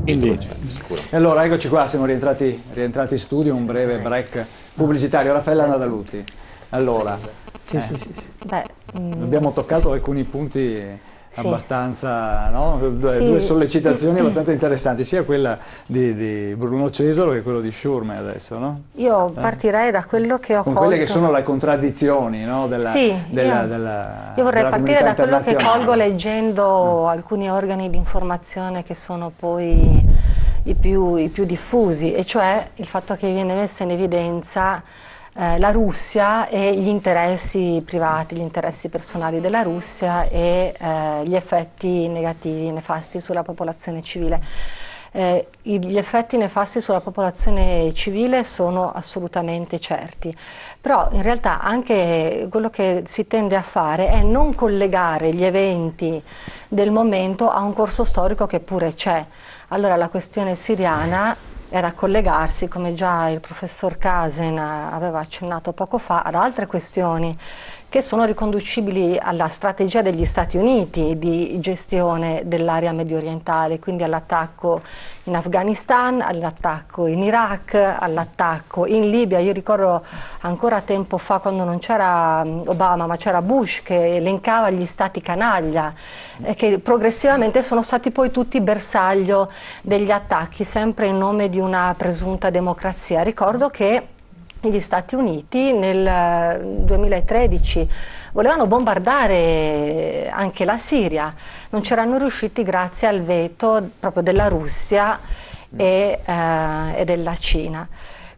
Quindi, E allora eccoci qua, siamo rientrati in studio, un breve break pubblicitario. Raffaella Nadaluti, allora, abbiamo toccato alcuni punti abbastanza, no? Due sollecitazioni abbastanza interessanti, sia quella di Bruno Cesaro che quello di Schurme adesso, no? Io partirei da quello che ho con colto. quelle che sono le contraddizioni, no? Io vorrei partire da quello che colgo leggendo alcuni organi di informazione che sono poi i più diffusi, e cioè il fatto che viene messa in evidenza la Russia e gli interessi privati, gli interessi personali della Russia e gli effetti negativi, nefasti sulla popolazione civile. Gli effetti nefasti sulla popolazione civile sono assolutamente certi, però in realtà anche quello che si tende a fare è non collegare gli eventi del momento a un corso storico che pure c'è. Allora la questione siriana era collegarsi, come già il professor Kasen aveva accennato poco fa, ad altre questioni che sono riconducibili alla strategia degli Stati Uniti di gestione dell'area medio orientale, quindi all'attacco in Afghanistan, all'attacco in Iraq, all'attacco in Libia. Io ricordo ancora tempo fa, quando non c'era Obama ma c'era Bush, che elencava gli stati canaglia, che progressivamente sono stati poi tutti bersaglio degli attacchi, sempre in nome di una presunta democrazia. Ricordo che gli Stati Uniti nel 2013 volevano bombardare anche la Siria, non c'erano riusciti grazie al veto proprio della Russia e della Cina.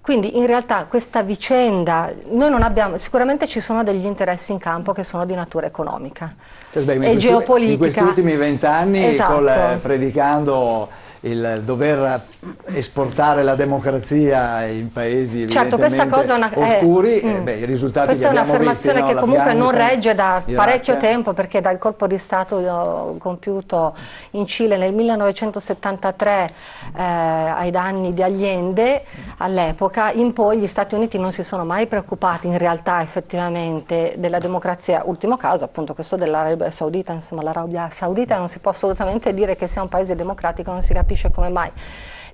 Quindi in realtà questa vicenda, noi non abbiamo, sicuramente ci sono degli interessi in campo che sono di natura economica e geopolitica. In questi ultimi 20 anni, esatto, predicando il dover esportare la democrazia in paesi evidentemente oscuri, i risultati questa che abbiamo visti, questa è una affermazione che comunque non regge da parecchio Iraq. tempo, perché dal colpo di Stato compiuto in Cile nel 1973 ai danni di Allende, all'epoca, in poi gli Stati Uniti non si sono mai preoccupati in realtà effettivamente della democrazia. Ultimo caso appunto questo dell'Arabia Saudita. Insomma, l'Arabia Saudita non si può assolutamente dire che sia un paese democratico, non si capisce come mai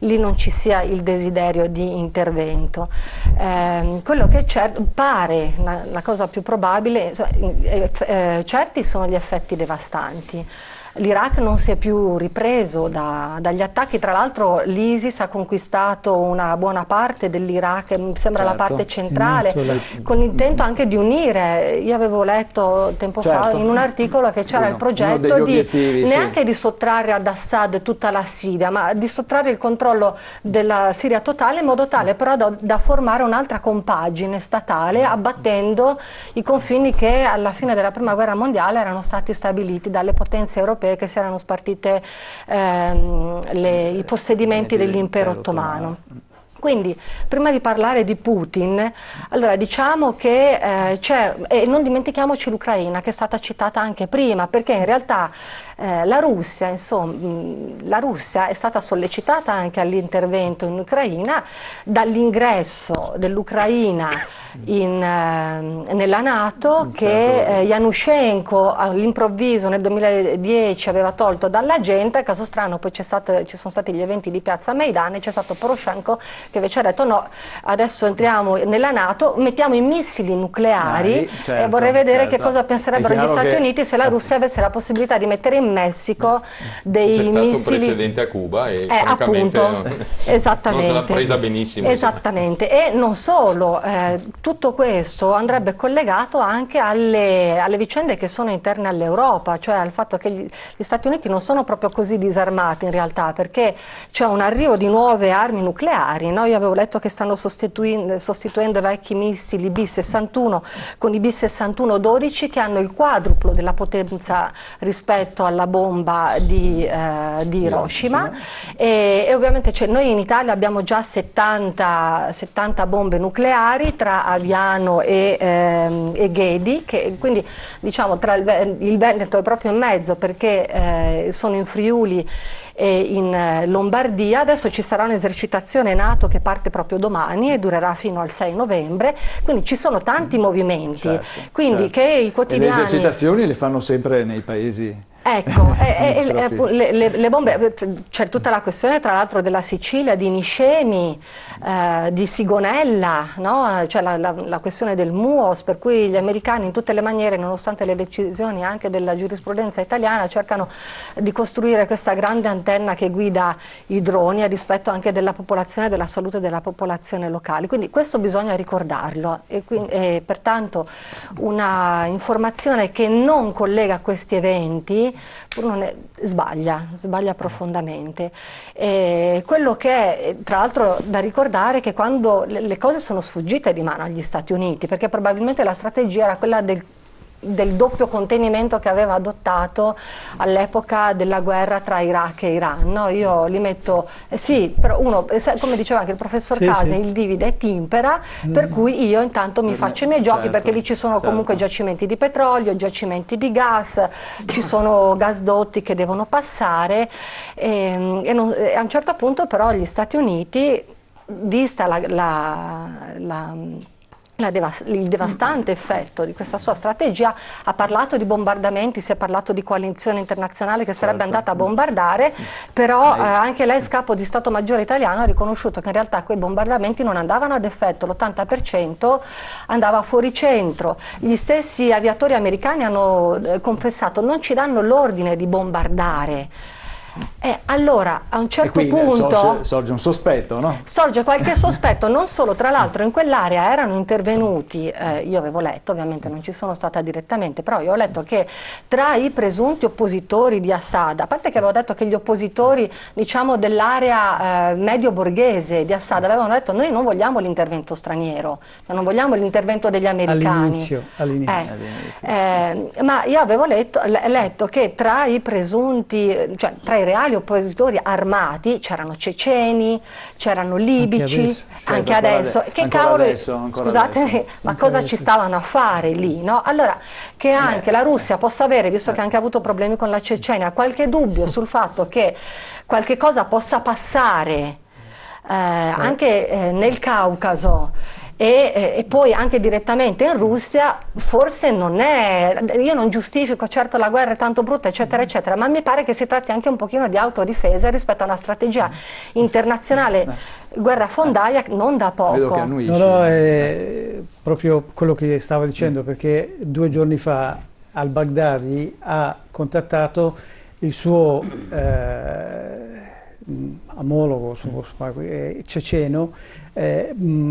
lì non ci sia il desiderio di intervento. Quello che pare la cosa più probabile, certi sono gli effetti devastanti. L'Iraq non si è più ripreso dagli attacchi, tra l'altro l'ISIS ha conquistato una buona parte dell'Iraq, mi sembra la parte centrale, con l'intento anche di unire. Io avevo letto tempo fa in un articolo che c'era il progetto neanche di sottrarre ad Assad tutta la Siria, ma di sottrarre il controllo della Siria totale, in modo tale però da formare un'altra compagine statale, abbattendo i confini che alla fine della Prima Guerra Mondiale erano stati stabiliti dalle potenze europee che si erano spartite i possedimenti dell'impero ottomano. Quindi, prima di parlare di Putin, allora diciamo che e non dimentichiamoci l'Ucraina, che è stata citata anche prima, perché in realtà la Russia è stata sollecitata anche all'intervento in Ucraina dall'ingresso dell'Ucraina nella NATO, che Yanushchenko all'improvviso nel 2010 aveva tolto dall'agenda. Caso strano, poi ci sono stati gli eventi di Piazza Maidan e c'è stato Poroshenko che invece ha detto no, adesso entriamo nella NATO, mettiamo i missili nucleari, e vorrei vedere che cosa penserebbero gli Stati Uniti se la Russia avesse la possibilità di mettere in Messico dei missili. C'è stato un precedente a Cuba e francamente appunto, esattamente, non l'ha presa benissimo. Esattamente, e non solo, tutto questo andrebbe collegato anche alle vicende che sono interne all'Europa, cioè al fatto che gli Stati Uniti non sono proprio così disarmati in realtà, perché c'è un arrivo di nuove armi nucleari, no? Io avevo letto che stanno sostituendo vecchi missili B-61 con i B-61-12 che hanno il quadruplo della potenza rispetto alla bomba di Hiroshima, e ovviamente noi in Italia abbiamo già 70 bombe nucleari tra Aviano e Ghedi, che quindi diciamo tra il Veneto è proprio in mezzo, perché sono in Friuli e in Lombardia. Adesso ci sarà un'esercitazione NATO che parte proprio domani e durerà fino al 6 novembre, quindi ci sono tanti movimenti, quindi che i quotidiani... E le esercitazioni le fanno sempre nei paesi Ecco, le bombe, c'è tutta la questione tra l'altro della Sicilia, di Niscemi, di Sigonella, no? Cioè la questione del MUOS, per cui gli americani in tutte le maniere, nonostante le decisioni anche della giurisprudenza italiana, cercano di costruire questa grande antenna che guida i droni a rispetto anche della popolazione, della salute della popolazione locale. Quindi questo bisogna ricordarlo e pertanto una informazione che non collega questi eventi sbaglia profondamente. Quello che è tra l'altro da ricordare è che quando le cose sono sfuggite di mano agli Stati Uniti, perché probabilmente la strategia era quella del doppio contenimento che aveva adottato all'epoca della guerra tra Iraq e Iran, no? Io li metto, sì, però uno, come diceva anche il professor Case, il divide e timpera, per cui io intanto mi faccio i miei giochi, perché lì ci sono comunque giacimenti di petrolio, giacimenti di gas, ci sono gasdotti che devono passare e a un certo punto però gli Stati Uniti, vista il devastante effetto di questa sua strategia, ha parlato di bombardamenti, si è parlato di coalizione internazionale che sarebbe andata a bombardare, però anche l'ex capo di Stato Maggiore italiano ha riconosciuto che in realtà quei bombardamenti non andavano ad effetto, l'80% andava fuori centro. Gli stessi aviatori americani hanno confessato: non ci danno l'ordine di bombardare. Allora a un certo punto sorge un sospetto, no? Sorge qualche sospetto, non solo, tra l'altro in quell'area erano intervenuti, io avevo letto, ovviamente non ci sono stata direttamente, però io ho letto che tra i presunti oppositori di Assad, a parte che avevo detto che gli oppositori, diciamo, dell'area medio borghese di Assad avevano detto: noi non vogliamo l'intervento straniero, non vogliamo l'intervento degli americani. All'inizio. Ma io avevo letto che tra i presunti, cioè tra i reali oppositori armati c'erano ceceni, c'erano libici, anche adesso. Che cavolo, scusate, ma cosa ci stavano a fare lì, no? Allora, che anche la Russia possa avere, visto che ha anche avuto problemi con la Cecenia, qualche dubbio sul fatto che qualche cosa possa passare anche nel Caucaso e poi anche direttamente in Russia, forse non è, io non giustifico certo la guerra è tanto brutta eccetera eccetera, ma mi pare che si tratti anche un pochino di autodifesa rispetto a una strategia internazionale guerrafondaia non da poco. Vedo che annuisci. No, è proprio quello che stavo dicendo, perché 2 giorni fa al-Baghdadi ha contattato il suo omologo ceceno,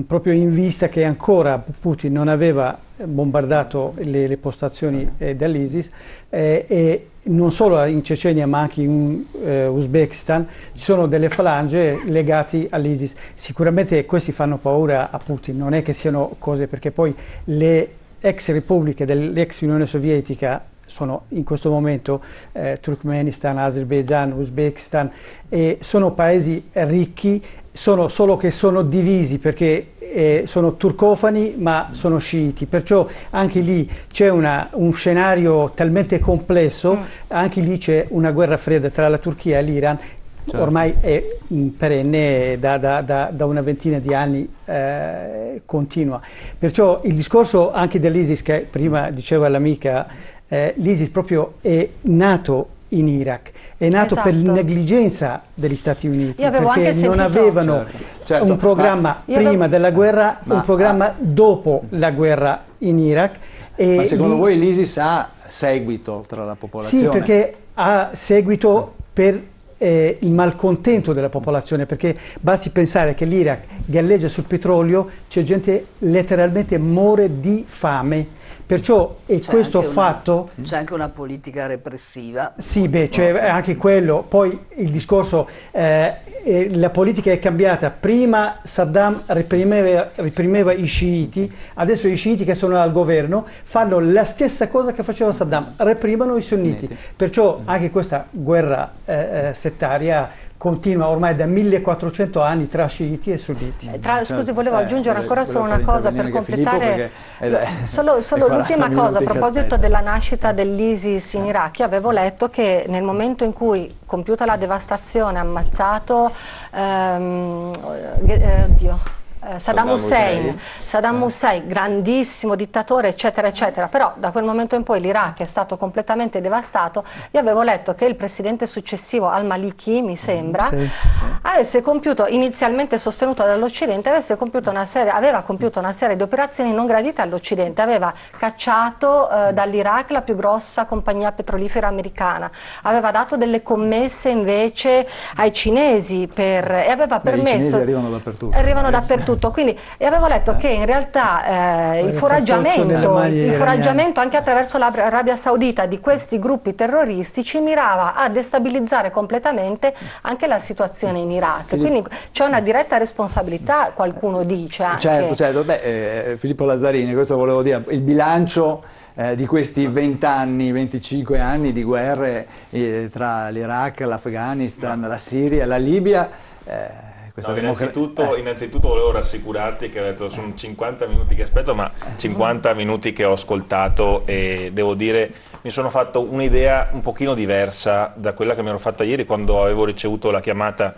proprio in vista che ancora Putin non aveva bombardato le postazioni dell'ISIS, e non solo in Cecenia ma anche in Uzbekistan ci sono delle falange legate all'ISIS. Sicuramente questi fanno paura a Putin, non è che siano cose, perché poi le ex repubbliche dell'ex Unione Sovietica sono in questo momento Turkmenistan, Azerbaijan, Uzbekistan, e sono paesi ricchi, solo che sono divisi perché sono turcofani ma sono sciiti, perciò anche lì c'è un scenario talmente complesso, anche lì c'è una guerra fredda tra la Turchia e l'Iran. Certo. Ormai è perenne, da una ventina di anni continua. Perciò il discorso anche dell'ISIS, che prima diceva l'amica, l'ISIS proprio è nato in Iraq, è nato per negligenza degli Stati Uniti, perché non avevano un programma prima della guerra, un programma dopo la guerra in Iraq. Ma secondo voi l'ISIS ha seguito tra la popolazione? Sì, perché ha seguito per il malcontento della popolazione, perché basti pensare che l'Iraq galleggia sul petrolio, c'è gente letteralmente muore di fame. Perciò questo fatto... C'è anche una politica repressiva. Sì, beh, c'è anche quello. Poi il discorso, la politica è cambiata. Prima Saddam reprimeva i sciiti, adesso i sciiti che sono al governo fanno la stessa cosa che faceva Saddam, reprimono i sunniti. Perciò anche questa guerra settaria continua ormai da 1400 anni tra sciiti e sunniti. Scusi, volevo aggiungere ancora solo una cosa per completare, solo l'ultima cosa a proposito della nascita dell'ISIS in Iraq. Io avevo letto che nel momento in cui, compiuta la devastazione, ammazzato Saddam Hussein, grandissimo dittatore, eccetera, eccetera, però da quel momento in poi l'Iraq è stato completamente devastato. Io avevo letto che il presidente successivo, al-Maliki, mi sembra, avesse compiuto, inizialmente sostenuto dall'Occidente, aveva compiuto una serie di operazioni non gradite all'Occidente, aveva cacciato dall'Iraq la più grossa compagnia petrolifera americana, aveva dato delle commesse invece ai cinesi e aveva permesso... I cinesi arrivano dappertutto. Quindi, e avevo letto che in realtà il foraggiamento anche attraverso l'Arabia Saudita di questi gruppi terroristici mirava a destabilizzare completamente anche la situazione in Iraq. Quindi c'è una diretta responsabilità, qualcuno dice anche. Certo. Filippo Lazzarini, questo volevo dire, il bilancio di questi 20 anni, 25 anni di guerre tra l'Iraq, l'Afghanistan, la Siria, la Libia. Innanzitutto volevo rassicurarti che ho detto sono 50 minuti che aspetto, ma 50 minuti che ho ascoltato, e devo dire mi sono fatto un'idea un pochino diversa da quella che mi ero fatta ieri quando avevo ricevuto la chiamata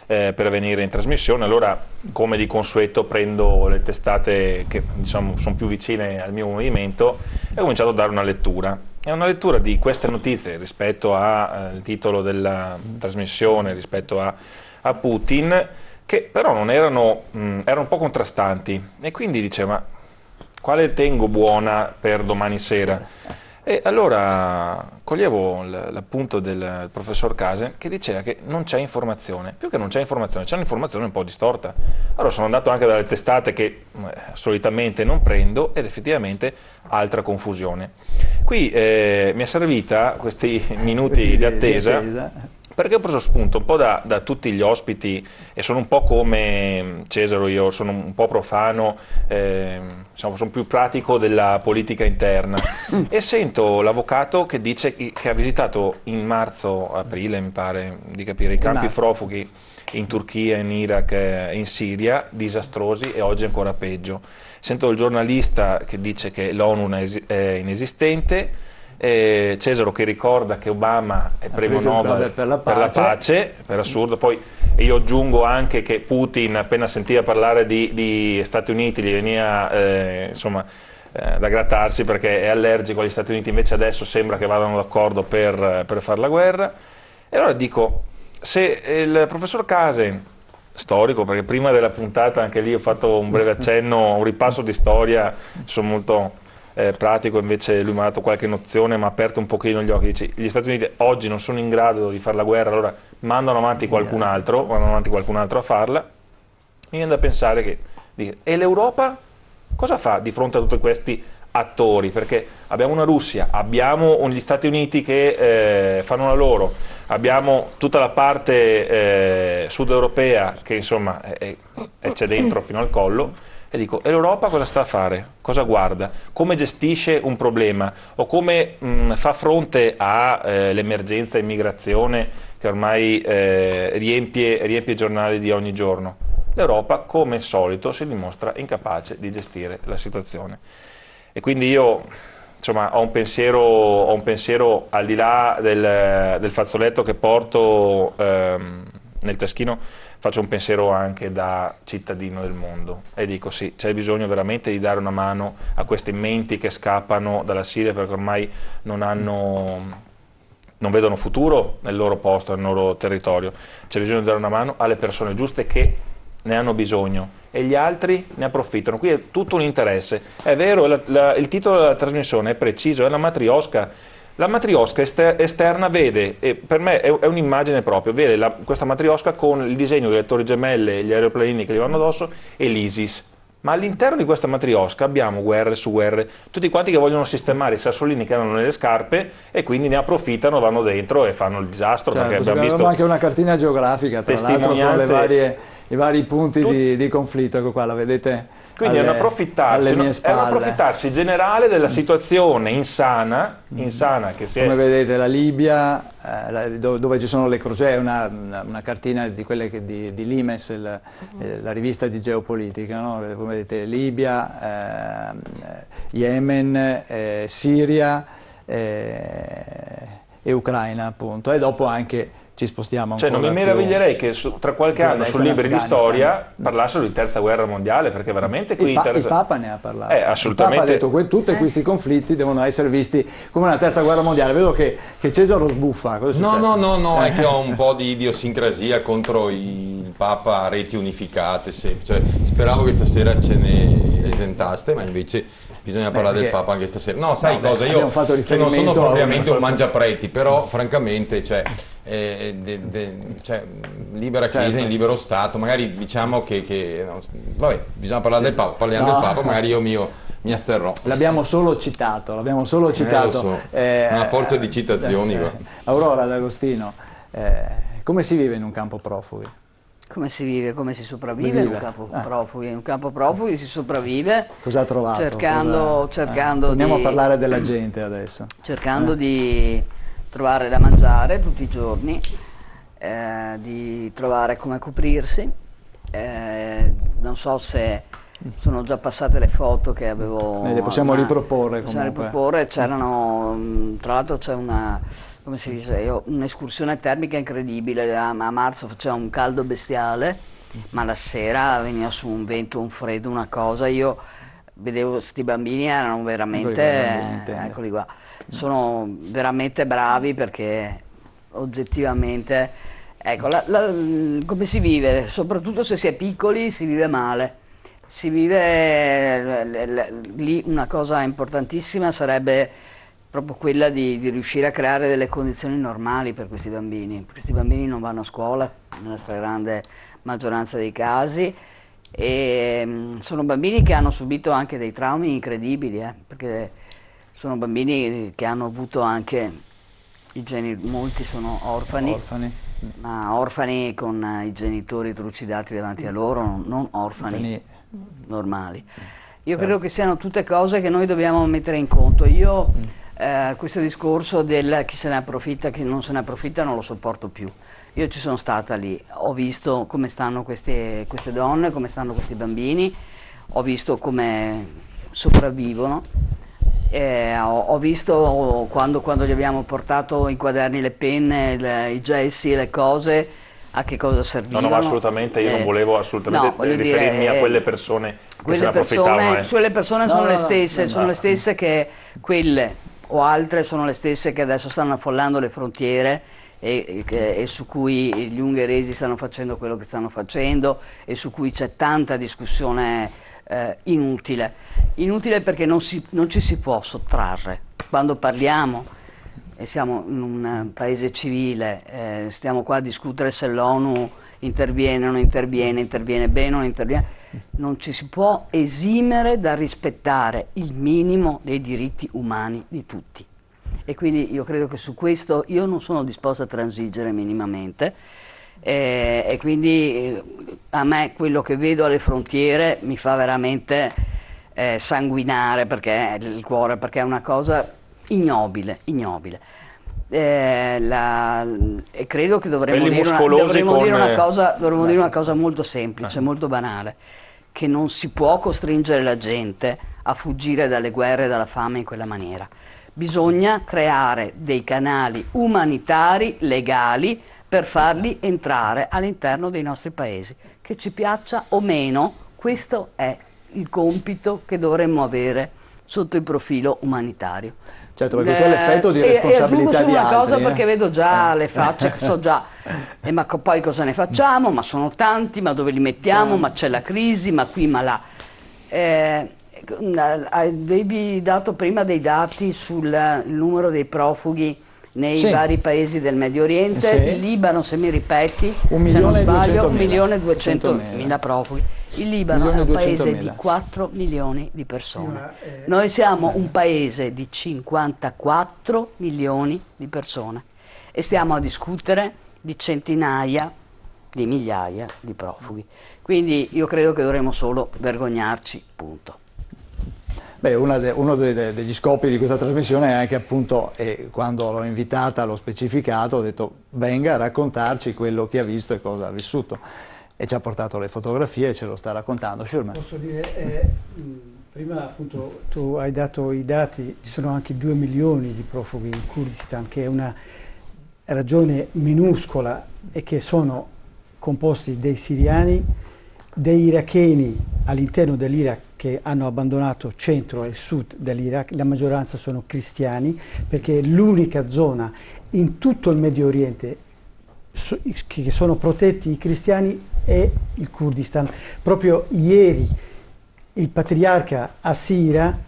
per venire in trasmissione. Allora, come di consueto, prendo le testate che diciamo sono più vicine al mio movimento e ho cominciato a dare una lettura. È una lettura di queste notizie rispetto al titolo della trasmissione, rispetto a Putin, che però non erano un po' contrastanti, e quindi dice: ma quale tengo buona per domani sera? E allora coglievo l'appunto del professor Case, che diceva che non c'è informazione, più che non c'è informazione, c'è un'informazione un po' distorta. Allora sono andato anche dalle testate che solitamente non prendo, ed effettivamente altra confusione. Qui mi è servita questi minuti di attesa, perché ho preso spunto un po' da tutti gli ospiti, e sono un po' come Cesaro, io sono un po' profano, sono più pratico della politica interna, e sento l'avvocato che dice che ha visitato in marzo-aprile, mi pare di capire, i campi profughi in Turchia, in Iraq e in Siria, disastrosi, e oggi ancora peggio. Sento il giornalista che dice che l'ONU è inesistente, Cesaro che ricorda che Obama è premio Nobel per la pace, per assurdo. Poi io aggiungo anche che Putin, appena sentiva parlare di Stati Uniti, gli veniva da grattarsi, perché è allergico agli Stati Uniti, invece adesso sembra che vadano d'accordo per fare la guerra. E allora dico, se il professor Case, storico, perché prima della puntata anche lì ho fatto un breve accenno, un ripasso di storia, sono molto pratico, invece lui mi ha dato qualche nozione, mi ha aperto un pochino gli occhi, dice: gli Stati Uniti oggi non sono in grado di fare la guerra, allora mandano avanti qualcun altro a farla. Mi viene da pensare che, e l'Europa cosa fa di fronte a tutti questi attori? Perché abbiamo una Russia, abbiamo gli Stati Uniti che fanno la loro, abbiamo tutta la parte sud europea che insomma c'è dentro fino al collo. E dico, e l'Europa cosa sta a fare? Cosa guarda? Come gestisce un problema? O come fa fronte all'emergenza immigrazione che ormai riempie i giornali di ogni giorno? L'Europa, come al solito, si dimostra incapace di gestire la situazione. E quindi io ho un pensiero al di là del fazzoletto che porto nel taschino. Faccio un pensiero anche da cittadino del mondo e dico sì, c'è bisogno veramente di dare una mano a queste menti che scappano dalla Siria, perché ormai non vedono futuro nel loro posto, nel loro territorio. C'è bisogno di dare una mano alle persone giuste che ne hanno bisogno, e gli altri ne approfittano. Qui è tutto un interesse. È vero, il titolo della trasmissione è preciso, è la matriosca. La matriosca esterna vede, e per me è un'immagine proprio, vede questa matriosca con il disegno delle torri gemelle, gli aeroplanini che gli vanno addosso e l'ISIS. Ma all'interno di questa matriosca abbiamo guerre su guerre, tutti quanti che vogliono sistemare i sassolini che hanno nelle scarpe, e quindi ne approfittano, vanno dentro e fanno il disastro. Certo, perché abbiamo visto anche una cartina geografica, tra l'altro, con i vari punti di conflitto, ecco qua, la vedete. Quindi è un approfittarsi generale della situazione insana che si è... Come vedete la Libia, dove ci sono le crociere, una cartina di quelle di Limes, la rivista di geopolitica, no? Come vedete Libia, Yemen, Siria e Ucraina, appunto, e dopo anche ci spostiamo cioè, ancora non mi meraviglierei che tra qualche anno su libri di storia parlassero di terza guerra mondiale, perché veramente qui il Papa ne ha parlato. Assolutamente. Il Papa ha detto tutti questi conflitti devono essere visti come una terza guerra mondiale. Vedo che Cesaro sbuffa. No, è che ho un po' di idiosincrasia contro il Papa a reti unificate. Cioè, speravo che stasera ce ne esentaste, ma invece bisogna parlare del Papa anche stasera. No, sai cosa? Io che non sono propriamente un mangiapreti, però francamente, libera Chiesa in libero Stato, magari diciamo vabbè, bisogna parlare del Papa, parliamo del Papa, magari io mi asterrò. L'abbiamo solo citato. Lo so. Una forza di citazioni. Aurora D'Agostino, come si vive in un campo profughi? Come si vive, come si sopravvive in un campo profughi? In un campo profughi si sopravvive. Cosa ha trovato? Cercando Torniamo a parlare della gente adesso. Cercando di trovare da mangiare tutti i giorni, di trovare come coprirsi. Non so se sono già passate le foto che avevo. Le possiamo riproporre. C'erano, tra l'altro c'è come si dice, un'escursione termica incredibile. A marzo faceva un caldo bestiale, ma la sera veniva su un vento, un freddo, una cosa. Io vedevo questi bambini, erano veramente, eccoli qua, sono veramente bravi, perché oggettivamente, ecco, come si vive, soprattutto se si è piccoli, si vive male. Si vive lì, una cosa importantissima sarebbe proprio quella di riuscire a creare delle condizioni normali per questi bambini. Questi bambini non vanno a scuola nella stragrande maggioranza dei casi, e sono bambini che hanno subito anche dei traumi incredibili, perché sono bambini che hanno avuto anche molti sono orfani, ma orfani con i genitori trucidati davanti a loro, non orfani normali. Io credo che siano tutte cose che noi dobbiamo mettere in conto. Io questo discorso del chi se ne approfitta, chi non se ne approfitta, non lo sopporto più. Io ci sono stata lì, ho visto come stanno queste donne, come stanno questi bambini, ho visto come sopravvivono, ho visto quando gli abbiamo portato i quaderni, le penne, i gessi, le cose, a che cosa servivano. No, assolutamente, io non volevo assolutamente riferirmi a quelle persone che se ne approfittavano. Quelle persone sono le stesse, sono le stesse che quelle o altre sono le stesse che adesso stanno affollando le frontiere e su cui gli ungheresi stanno facendo quello che stanno facendo, e su cui c'è tanta discussione inutile perché non ci si può sottrarre. Quando parliamo, e siamo in un paese civile, stiamo qua a discutere se l'ONU interviene o non interviene bene o non interviene, non ci si può esimere da rispettare il minimo dei diritti umani di tutti. E quindi io credo che su questo io non sono disposta a transigere minimamente, e quindi a me quello che vedo alle frontiere mi fa veramente sanguinare, perché il cuore, perché è una cosa ignobile. E credo che dovremmo dire una cosa molto semplice, molto banale, che non si può costringere la gente a fuggire dalle guerre e dalla fame in quella maniera. Bisogna creare dei canali umanitari legali per farli entrare all'interno dei nostri paesi. Che ci piaccia o meno, questo è il compito che dovremmo avere sotto il profilo umanitario. Certo, perché questo è l'effetto di responsabilità di altri. Una cosa, perché vedo già le facce, so già, ma poi cosa ne facciamo? Ma sono tanti, ma dove li mettiamo? Ma c'è la crisi, ma qui, ma là. Avevi dato prima dei dati sul numero dei profughi nei vari paesi del Medio Oriente. Il Libano, se mi ripeti, se non sbaglio, 1.200.000 profughi. Il Libano è un paese di 4 milioni di persone. Noi siamo un paese di 54 milioni di persone e stiamo a discutere di centinaia di migliaia di profughi. Quindi io credo che dovremmo solo vergognarci, punto. Beh, uno degli scopi di questa trasmissione è anche, appunto, quando l'ho invitata, l'ho specificato, ho detto venga a raccontarci quello che ha visto e cosa ha vissuto. E ci ha portato le fotografie e ce lo sta raccontando. Schürmann. Posso dire, prima appunto tu hai dato i dati, ci sono anche 2 milioni di profughi in Kurdistan, che è ragione minuscola e che sono composti dei siriani, dei iracheni all'interno dell'Iraq che hanno abbandonato centro e sud dell'Iraq, la maggioranza sono cristiani, perché l'unica zona in tutto il Medio Oriente che sono protetti i cristiani è il Kurdistan. Proprio ieri il patriarca Assira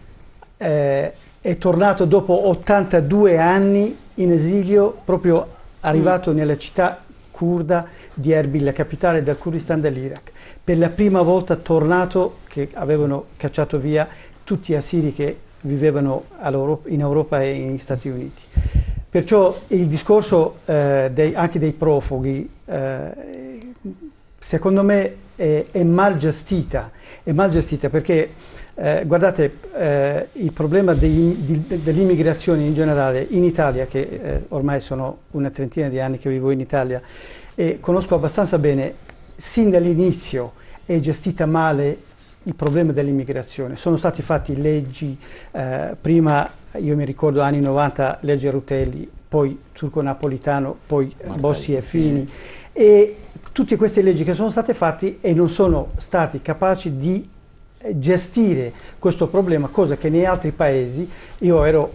è tornato dopo 82 anni in esilio, proprio arrivato nella città kurda di Erbil, la capitale del Kurdistan dell'Iraq. Per la prima volta tornato, che avevano cacciato via tutti gli assiri che vivevano in Europa e negli Stati Uniti. Perciò il discorso anche dei profughi, secondo me è mal gestita perché guardate, il problema dell'immigrazione in generale in Italia, che ormai sono una trentina di anni che vivo in Italia e conosco abbastanza bene, sin dall'inizio è gestita male il problema dell'immigrazione. Sono stati fatti leggi, prima io mi ricordo anni 90 legge Rutelli, poi Turco-Napolitano, poi Bossi e Fini, e tutte queste leggi che sono state fatte e non sono stati capaci di gestire questo problema, cosa che negli altri paesi, io ero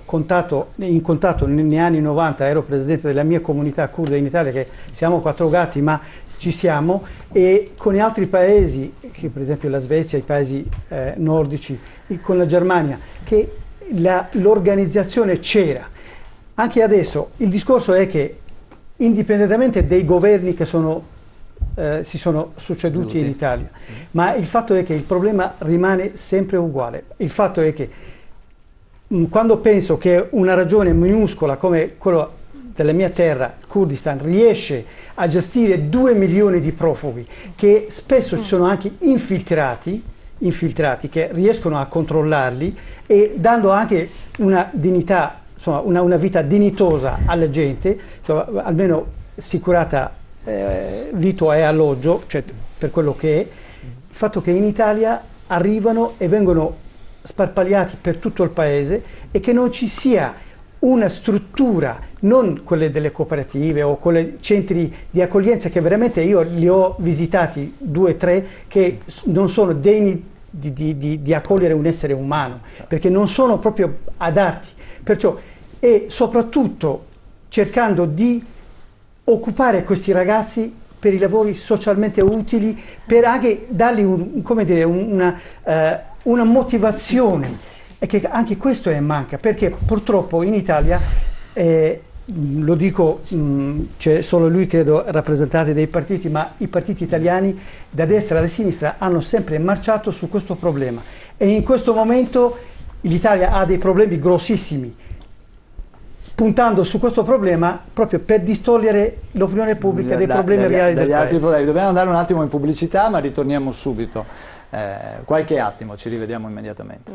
in contatto negli anni 90, ero presidente della mia comunità kurda in Italia, che siamo 4 gatti ma ci siamo, e con gli altri paesi, che per esempio la Svezia, i paesi nordici, con la Germania, che l'organizzazione c'era. Anche adesso il discorso è che indipendentemente dai governi che si sono succeduti in Italia, ma il fatto è che il problema rimane sempre uguale. Il fatto è che quando penso che una regione minuscola come quella della mia terra, Kurdistan, riesce a gestire 2 milioni di profughi, che spesso ci sono anche infiltrati che riescono a controllarli e dando anche una dignità, insomma una vita dignitosa alla gente, insomma, almeno assicurata vitto e alloggio, cioè per quello che è. Il fatto che in Italia arrivano e vengono sparpagliati per tutto il paese e che non ci sia una struttura, non quelle delle cooperative o quelle centri di accoglienza, che veramente io li ho visitati 2 o 3, che non sono degni di accogliere un essere umano, perché non sono proprio adatti. Perciò, e soprattutto cercando di occupare questi ragazzi per i lavori socialmente utili, per anche dargli una motivazione, e che anche questo manca, perché purtroppo in Italia, lo dico, c'è solo lui credo rappresentante dei partiti, ma i partiti italiani da destra e da sinistra hanno sempre marciato su questo problema, e in questo momento l'Italia ha dei problemi grossissimi, puntando su questo problema proprio per distogliere l'opinione pubblica dai problemi reali del paese. Problemi. Dobbiamo andare un attimo in pubblicità, ma ritorniamo subito. Qualche attimo, ci rivediamo immediatamente.